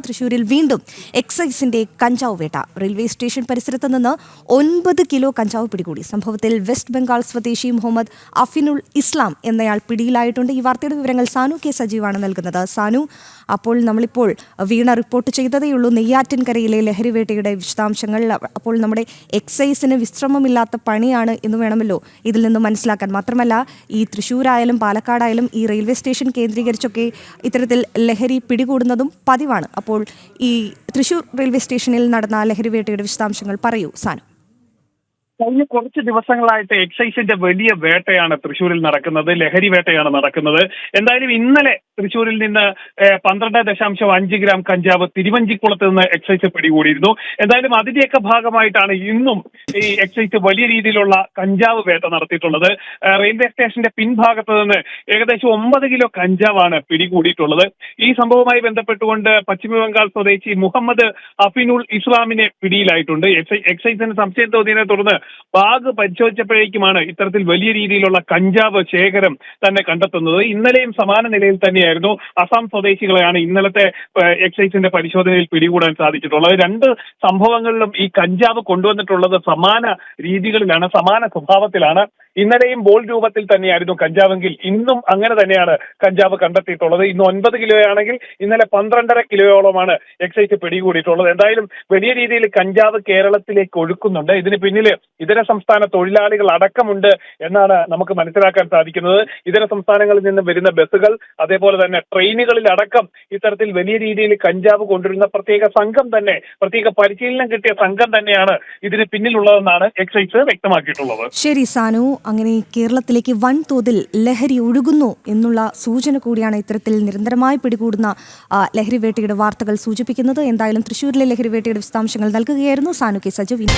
തൃശൂരിൽ വീണ്ടും എക്സൈസിന്റെ കഞ്ചാവ് വേട്ട. റെയിൽവേ സ്റ്റേഷൻ പരിസരത്ത് നിന്ന് 9 കിലോ കഞ്ചാവ് പിടികൂടി. സംഭവത്തിൽ വെസ്റ്റ് ബംഗാൾ സ്വദേശി മുഹമ്മദ് അഫിനുൾ ഇസ്ലാം എന്നയാൾ പിടിയിലായിട്ടുണ്ട്. ഈ വാർത്തയുടെ വിവരങ്ങൾ സാനു കെ സജീവാണ് നൽകുന്നത്. സാനു, അപ്പോൾ നമ്മളിപ്പോൾ വീണ റിപ്പോർട്ട് ചെയ്തതേയുള്ളൂ നെയ്യാറ്റിൻകരയിലെ ലഹരിവേട്ടയുടെ വിശദാംശങ്ങൾ. അപ്പോൾ നമ്മുടെ എക്സൈസിന് വിശ്രമമില്ലാത്ത പണിയാണ് എന്ന് വേണമല്ലോ ഇതിൽ നിന്ന് മനസ്സിലാക്കാൻ. മാത്രമല്ല, ഈ തൃശ്ശൂരായാലും പാലക്കാടായാലും ഈ റെയിൽവേ സ്റ്റേഷൻ കേന്ദ്രീകരിച്ചൊക്കെ ഇത്തരത്തിൽ ലഹരി പിടികൂടുന്നതും പതിവാണ്. അപ്പോൾ ഈ തൃശ്ശൂർ റെയിൽവേ സ്റ്റേഷനിൽ നടന്ന ലഹരിവേട്ടയുടെ വിശദാംശങ്ങൾ പറയൂ സാനു. കഴിഞ്ഞ കുറച്ച് ദിവസങ്ങളായിട്ട് എക്സൈസിന്റെ വലിയ വേട്ടയാണ് തൃശ്ശൂരിൽ നടക്കുന്നത്, ലഹരി വേട്ടയാണ് നടക്കുന്നത്. എന്തായാലും ഇന്നലെ തൃശ്ശൂരിൽ നിന്ന് 12.5 ഗ്രാം കഞ്ചാവ് തിരുവഞ്ചിക്കുളത്ത് നിന്ന് എക്സൈസ് പിടികൂടിയിരുന്നു. എന്തായാലും അതിന്റെയൊക്കെ ഭാഗമായിട്ടാണ് ഇന്നും ഈ എക്സൈസ് വലിയ രീതിയിലുള്ള കഞ്ചാവ് വേട്ട നടത്തിയിട്ടുള്ളത്. റെയിൽവേ സ്റ്റേഷന്റെ പിൻഭാഗത്ത് നിന്ന് ഏകദേശം 9 കിലോ കഞ്ചാവാണ് പിടികൂടിയിട്ടുള്ളത്. ഈ സംഭവവുമായി ബന്ധപ്പെട്ടുകൊണ്ട് പശ്ചിമബംഗാൾ സ്വദേശി മുഹമ്മദ് അഫിനുൾ ഇസ്ലാമിനെ പിടിയിലായിട്ടുണ്ട്. എക്സൈസിന് സംശയം തോന്നിയതിനെ തുടർന്ന് ബാഗ് പരിശോധിച്ചപ്പോഴേക്കുമാണ് ഇത്തരത്തിൽ വലിയ രീതിയിലുള്ള കഞ്ചാവ് ശേഖരം തന്നെ കണ്ടെത്തുന്നത്. ഇന്നലെയും സമാന നിലയിൽ തന്നെയായിരുന്നു. അസം സ്വദേശികളെയാണ് ഇന്നലത്തെ എക്സൈസിന്റെ പരിശോധനയിൽ പിടികൂടാൻ സാധിച്ചിട്ടുള്ളത്. രണ്ട് സംഭവങ്ങളിലും ഈ കഞ്ചാവ് കൊണ്ടുവന്നിട്ടുള്ളത് സമാന രീതികളിലാണ്, സമാന സ്വഭാവത്തിലാണ്. ഇന്നലെയും ബോൾ രൂപത്തിൽ തന്നെയായിരുന്നു കഞ്ചാവെങ്കിൽ ഇന്നും അങ്ങനെ തന്നെയാണ് കഞ്ചാവ് കണ്ടെത്തിയിട്ടുള്ളത്. ഇന്ന് 9 കിലോയാണെങ്കിൽ ഇന്നലെ 12.5 കിലോയോളമാണ് എക്സൈസ് പിടികൂടിയിട്ടുള്ളത്. എന്തായാലും വലിയ രീതിയിൽ കഞ്ചാവ് കേരളത്തിലേക്ക് ഒഴുക്കുന്നുണ്ട്. ഇതിന് പിന്നിൽ ഇതര സംസ്ഥാന തൊഴിലാളികൾ അടക്കമുണ്ട് എന്നാണ് നമുക്ക് മനസ്സിലാക്കാൻ സാധിക്കുന്നത്. ഇതര സംസ്ഥാനങ്ങളിൽ നിന്ന് വരുന്ന ബസ്സുകൾ, അതേപോലെ തന്നെ ട്രെയിനുകളിൽ അടക്കം ഇത്തരത്തിൽ വലിയ രീതിയിൽ കഞ്ചാവ് കൊണ്ടുവരുന്ന പ്രത്യേക സംഘം തന്നെ, പ്രത്യേക പരിശീലനം കിട്ടിയ സംഘം തന്നെയാണ് ഇതിന് പിന്നിലുള്ളതെന്നാണ് എക്സൈസ് വ്യക്തമാക്കിയിട്ടുള്ളത്. ശരി സാനു, അങ്ങനെ കേരളത്തിലേക്ക് വൻതോതിൽ ലഹരി ഒഴുകുന്നു എന്നുള്ള സൂചന കൂടിയാണ് ഇത്തരത്തിൽ നിരന്തരമായി പിടികൂടുന്ന ലഹരിവേട്ടയുടെ വാർത്തകൾ സൂചിപ്പിക്കുന്നത്. എന്തായാലും തൃശ്ശൂരിലെ ലഹരിവേട്ടയുടെ വിശദാംശങ്ങൾ നൽകുകയായിരുന്നു സാനു കെ സജീവ്.